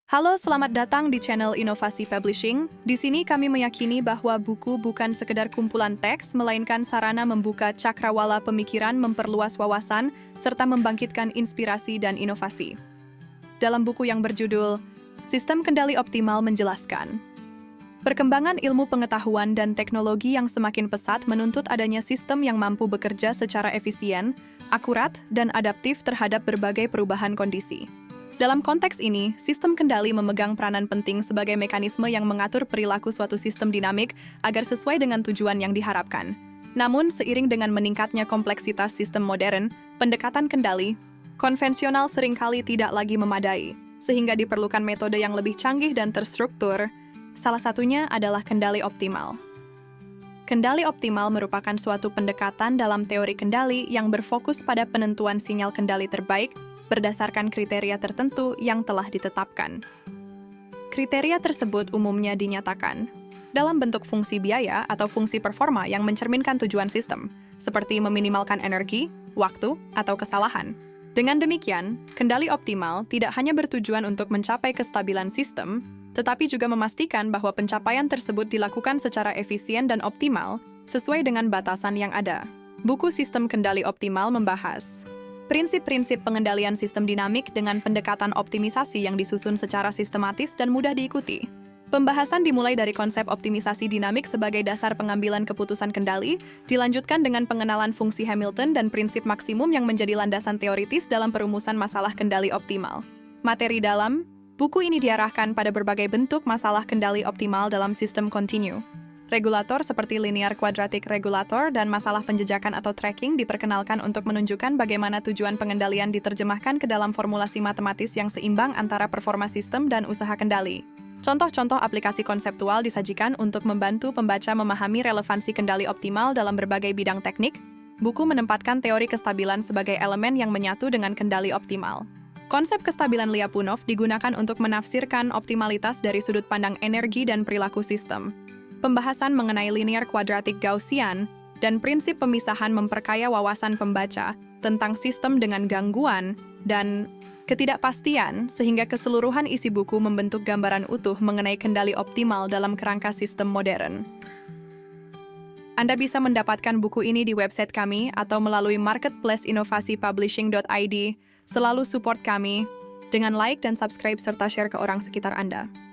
Halo, selamat datang di channel Inovasi Publishing. Di sini kami meyakini bahwa buku bukan sekedar kumpulan teks, melainkan sarana membuka cakrawala pemikiran, memperluas wawasan, serta membangkitkan inspirasi dan inovasi. Dalam buku yang berjudul Sistem Kendali Optimal menjelaskan, perkembangan ilmu pengetahuan dan teknologi yang semakin pesat menuntut adanya sistem yang mampu bekerja secara efisien, akurat, dan adaptif terhadap berbagai perubahan kondisi. Dalam konteks ini, sistem kendali memegang peranan penting sebagai mekanisme yang mengatur perilaku suatu sistem dinamik agar sesuai dengan tujuan yang diharapkan. Namun, seiring dengan meningkatnya kompleksitas sistem modern, pendekatan kendali konvensional seringkali tidak lagi memadai, sehingga diperlukan metode yang lebih canggih dan terstruktur. Salah satunya adalah kendali optimal. Kendali optimal merupakan suatu pendekatan dalam teori kendali yang berfokus pada penentuan sinyal kendali terbaik berdasarkan kriteria tertentu yang telah ditetapkan. Kriteria tersebut umumnya dinyatakan dalam bentuk fungsi biaya atau fungsi performa yang mencerminkan tujuan sistem, seperti meminimalkan energi, waktu, atau kesalahan. Dengan demikian, kendali optimal tidak hanya bertujuan untuk mencapai kestabilan sistem, tetapi juga memastikan bahwa pencapaian tersebut dilakukan secara efisien dan optimal sesuai dengan batasan yang ada. Buku Sistem Kendali Optimal membahas prinsip-prinsip pengendalian sistem dinamik dengan pendekatan optimisasi yang disusun secara sistematis dan mudah diikuti. Pembahasan dimulai dari konsep optimisasi dinamik sebagai dasar pengambilan keputusan kendali, dilanjutkan dengan pengenalan fungsi Hamilton dan prinsip maksimum yang menjadi landasan teoritis dalam perumusan masalah kendali optimal. Materi dalam buku ini diarahkan pada berbagai bentuk masalah kendali optimal dalam sistem kontinu. Regulator seperti linear quadratic regulator dan masalah penjejakan atau tracking diperkenalkan untuk menunjukkan bagaimana tujuan pengendalian diterjemahkan ke dalam formulasi matematis yang seimbang antara performa sistem dan usaha kendali. Contoh-contoh aplikasi konseptual disajikan untuk membantu pembaca memahami relevansi kendali optimal dalam berbagai bidang teknik. Buku menempatkan teori kestabilan sebagai elemen yang menyatu dengan kendali optimal. Konsep kestabilan Lyapunov digunakan untuk menafsirkan optimalitas dari sudut pandang energi dan perilaku sistem. Pembahasan mengenai linear quadratic Gaussian dan prinsip pemisahan memperkaya wawasan pembaca tentang sistem dengan gangguan dan ketidakpastian sehingga keseluruhan isi buku membentuk gambaran utuh mengenai kendali optimal dalam kerangka sistem modern. Anda bisa mendapatkan buku ini di website kami atau melalui marketplace inovasipublishing.id. Selalu support kami dengan like dan subscribe serta share ke orang sekitar Anda.